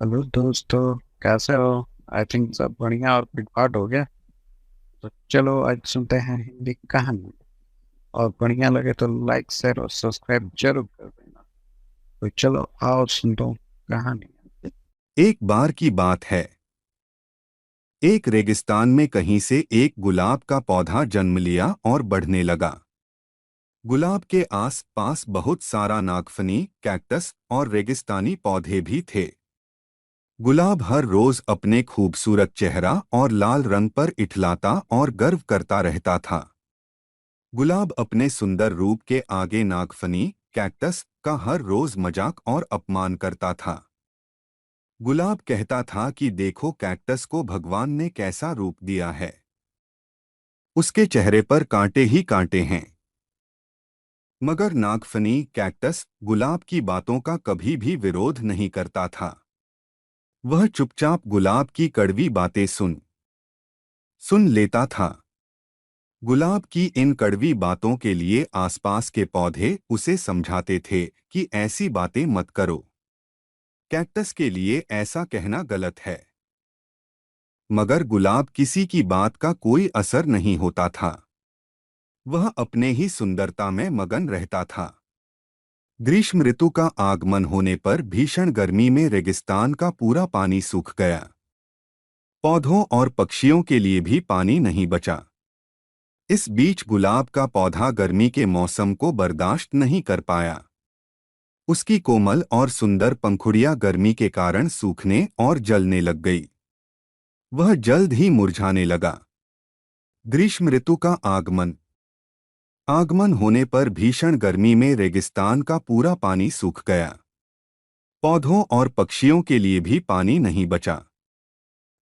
Hello दोस्तों, कैसे हो? आई थिंक सब बढ़िया और पिटपाट हो गया। तो चलो आज सुनते हैं हिंदी कहानी। और बढ़िया लगे तो लाइक शेयर और सब्सक्राइब जरूर कर देना। तो चलो आओ सुन दो कहानी। एक बार की बात है। एक रेगिस्तान में कहीं से एक गुलाब का पौधा जन्म लिया और बढ़ने लगा। गुलाब के आस पास बहुत सारा नागफनी, कैक्टस और रेगिस्तानी पौधे भी थे। गुलाब हर रोज अपने खूबसूरत चेहरा और लाल रंग पर इठलाता और गर्व करता रहता था। गुलाब अपने सुंदर रूप के आगे नागफनी, कैक्टस का हर रोज मजाक और अपमान करता था। गुलाब कहता था कि देखो कैक्टस को भगवान ने कैसा रूप दिया है। उसके चेहरे पर कांटे ही कांटे हैं। मगर नागफनी, कैक्टस गुलाब की बातों का कभी भी विरोध नहीं करता था। वह चुपचाप गुलाब की कड़वी बातें सुन लेता था। गुलाब की इन कड़वी बातों के लिए आसपास के पौधे उसे समझाते थे कि ऐसी बातें मत करो। कैक्टस के लिए ऐसा कहना गलत है। मगर गुलाब किसी की बात का कोई असर नहीं होता था। वह अपने ही सुंदरता में मगन रहता था। ग्रीष्म ऋतु का आगमन होने पर भीषण गर्मी में रेगिस्तान का पूरा पानी सूख गया। पौधों और पक्षियों के लिए भी पानी नहीं बचा। इस बीच गुलाब का पौधा गर्मी के मौसम को बर्दाश्त नहीं कर पाया। उसकी कोमल और सुंदर पंखुड़ियां गर्मी के कारण सूखने और जलने लग गई। वह जल्द ही मुरझाने लगा। ग्रीष्म ऋतु का आगमन होने पर भीषण गर्मी में रेगिस्तान का पूरा पानी सूख गया। पौधों और पक्षियों के लिए भी पानी नहीं बचा।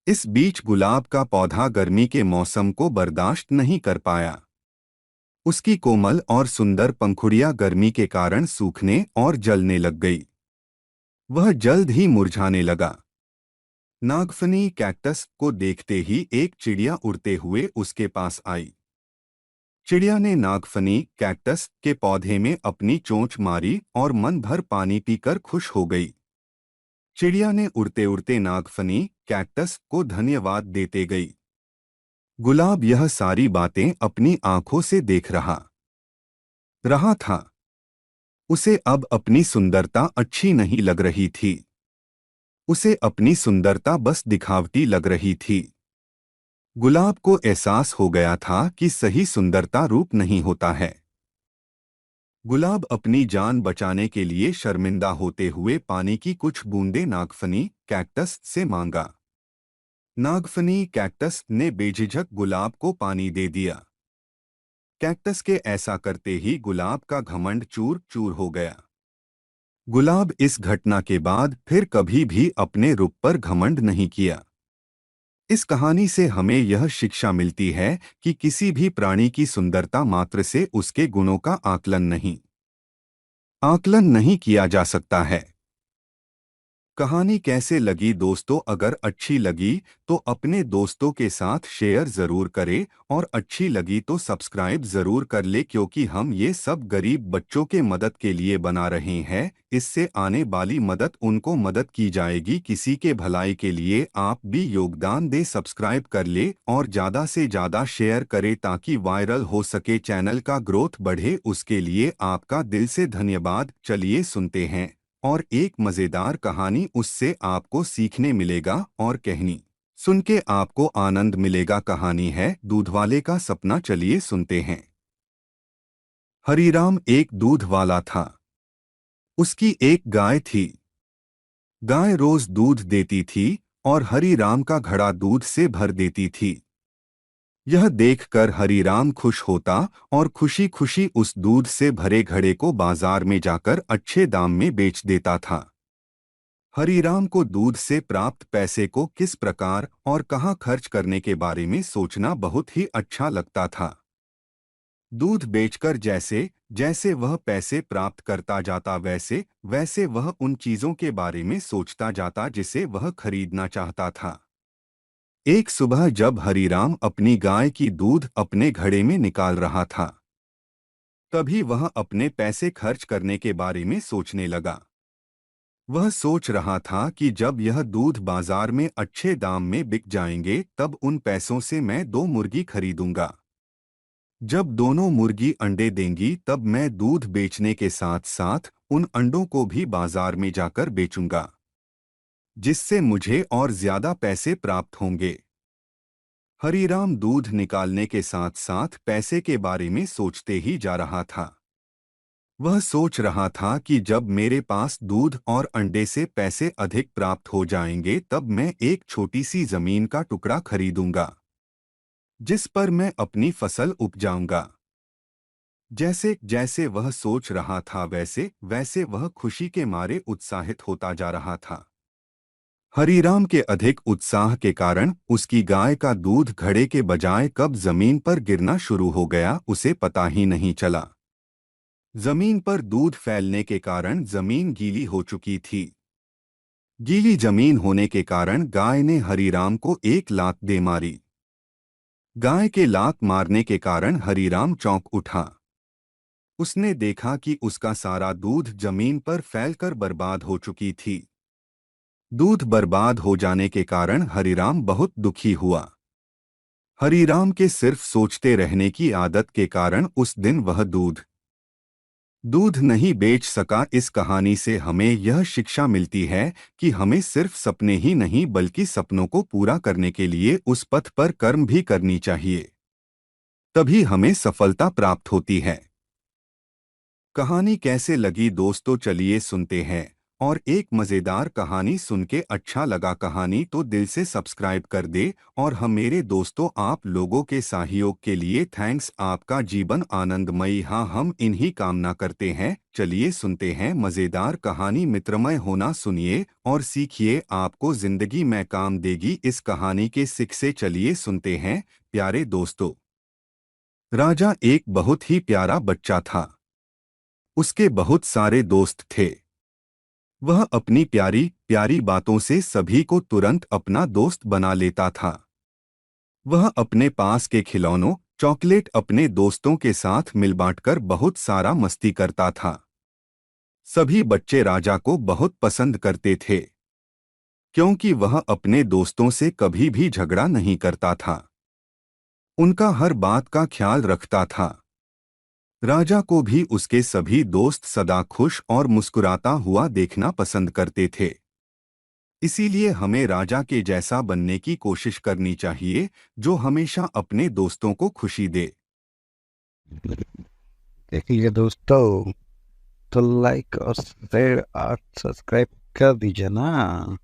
इस बीच गुलाब का पौधा गर्मी के मौसम को बर्दाश्त नहीं कर पाया। उसकी कोमल और सुंदर पंखुड़ियां गर्मी के कारण सूखने और जलने लग गई। वह जल्द ही मुरझाने लगा। नागफनी कैक्टस को देखते ही एक चिड़िया उड़ते हुए उसके पास आई। चिड़िया ने नागफनी कैक्टस के पौधे में अपनी चोंच मारी और मन भर पानी पीकर खुश हो गई। चिड़िया ने उड़ते उड़ते नागफनी कैक्टस को धन्यवाद देते गई। गुलाब यह सारी बातें अपनी आंखों से देख रहा रहा था। उसे अब अपनी सुंदरता अच्छी नहीं लग रही थी। उसे अपनी सुंदरता बस दिखावटी लग रही थी। गुलाब को एहसास हो गया था कि सही सुंदरता रूप नहीं होता है। गुलाब अपनी जान बचाने के लिए शर्मिंदा होते हुए पानी की कुछ बूंदें नागफनी कैक्टस से मांगा। नागफनी कैक्टस ने बेझिझक गुलाब को पानी दे दिया। कैक्टस के ऐसा करते ही गुलाब का घमंड चूर चूर हो गया। गुलाब इस घटना के बाद फिर कभी भी अपने रूप पर घमंड नहीं किया। इस कहानी से हमें यह शिक्षा मिलती है कि किसी भी प्राणी की सुंदरता मात्र से उसके गुणों का आकलन नहीं किया जा सकता है। कहानी कैसे लगी दोस्तों? अगर अच्छी लगी तो अपने दोस्तों के साथ शेयर ज़रूर करें और अच्छी लगी तो सब्सक्राइब ज़रूर कर ले, क्योंकि हम ये सब गरीब बच्चों के मदद के लिए बना रहे हैं। इससे आने वाली मदद उनको मदद की जाएगी। किसी के भलाई के लिए आप भी योगदान दे, सब्सक्राइब कर ले और ज़्यादा से ज़्यादा शेयर करें ताकि वायरल हो सके, चैनल का ग्रोथ बढ़े। उसके लिए आपका दिल से धन्यवाद। चलिए सुनते हैं और एक मजेदार कहानी, उससे आपको सीखने मिलेगा और कहनी सुन के आपको आनंद मिलेगा। कहानी है दूधवाले का सपना। चलिए सुनते हैं। हरीराम एक दूध वाला था। उसकी एक गाय थी। गाय रोज दूध देती थी और हरीराम का घड़ा दूध से भर देती थी। यह देखकर हरीराम खुश होता और खुशी खुशी उस दूध से भरे घड़े को बाजार में जाकर अच्छे दाम में बेच देता था। हरीराम को दूध से प्राप्त पैसे को किस प्रकार और कहाँ खर्च करने के बारे में सोचना बहुत ही अच्छा लगता था। दूध बेचकर जैसे जैसे वह पैसे प्राप्त करता जाता, वैसे वैसे वह उन चीजों के बारे में सोचता जाता जिसे वह खरीदना चाहता था। एक सुबह जब हरीराम अपनी गाय की दूध अपने घड़े में निकाल रहा था, तभी वह अपने पैसे खर्च करने के बारे में सोचने लगा। वह सोच रहा था कि जब यह दूध बाजार में अच्छे दाम में बिक जाएंगे तब उन पैसों से मैं 2 मुर्गी खरीदूंगा। जब दोनों मुर्गी अंडे देंगी तब मैं दूध बेचने के साथ साथ उन अंडों को भी बाजार में जाकर बेचूंगा, जिससे मुझे और ज्यादा पैसे प्राप्त होंगे। हरीराम दूध निकालने के साथ साथ पैसे के बारे में सोचते ही जा रहा था। वह सोच रहा था कि जब मेरे पास दूध और अंडे से पैसे अधिक प्राप्त हो जाएंगे तब मैं एक छोटी सी जमीन का टुकड़ा खरीदूंगा, जिस पर मैं अपनी फसल उपजाऊंगा। जैसे जैसे वह सोच रहा था वैसे वैसे वह खुशी के मारे उत्साहित होता जा रहा था। हरीराम के अधिक उत्साह के कारण उसकी गाय का दूध घड़े के बजाय कब जमीन पर गिरना शुरू हो गया उसे पता ही नहीं चला। जमीन पर दूध फैलने के कारण जमीन गीली हो चुकी थी। गीली जमीन होने के कारण गाय ने हरीराम को एक लात दे मारी। गाय के लात मारने के कारण हरीराम चौंक उठा। उसने देखा कि उसका सारा दूध जमीन पर फैलकर बर्बाद हो चुकी थी। दूध बर्बाद हो जाने के कारण हरीराम बहुत दुखी हुआ। हरीराम के सिर्फ सोचते रहने की आदत के कारण उस दिन वह दूध नहीं बेच सका। इस कहानी से हमें यह शिक्षा मिलती है कि हमें सिर्फ सपने ही नहीं बल्कि सपनों को पूरा करने के लिए उस पथ पर कर्म भी करनी चाहिए, तभी हमें सफलता प्राप्त होती है। कहानी कैसे लगी दोस्तों, चलिए सुनते हैं। और एक मज़ेदार कहानी सुन के अच्छा लगा कहानी तो दिल से सब्सक्राइब कर दे। और हम मेरे दोस्तों आप लोगों के सहयोग के लिए थैंक्स। आपका जीवन आनंदमयी हाँ हम इन्हीं कामना करते हैं। चलिए सुनते हैं मज़ेदार कहानी। मित्रमय होना सुनिए और सीखिए, आपको जिंदगी में काम देगी इस कहानी के सिक से। चलिए सुनते हैं। प्यारे दोस्तों, राजा एक बहुत ही प्यारा बच्चा था। उसके बहुत सारे दोस्त थे। वह अपनी प्यारी प्यारी बातों से सभी को तुरंत अपना दोस्त बना लेता था। वह अपने पास के खिलौनों चॉकलेट अपने दोस्तों के साथ मिल बांटकर बहुत सारा मस्ती करता था। सभी बच्चे राजा को बहुत पसंद करते थे, क्योंकि वह अपने दोस्तों से कभी भी झगड़ा नहीं करता था, उनका हर बात का ख्याल रखता था। राजा को भी उसके सभी दोस्त सदा खुश और मुस्कुराता हुआ देखना पसंद करते थे। इसीलिए हमें राजा के जैसा बनने की कोशिश करनी चाहिए, जो हमेशा अपने दोस्तों को खुशी दे। देखिए दोस्तों, तो लाइक और शेयर और सब्सक्राइब कर दीजिए ना।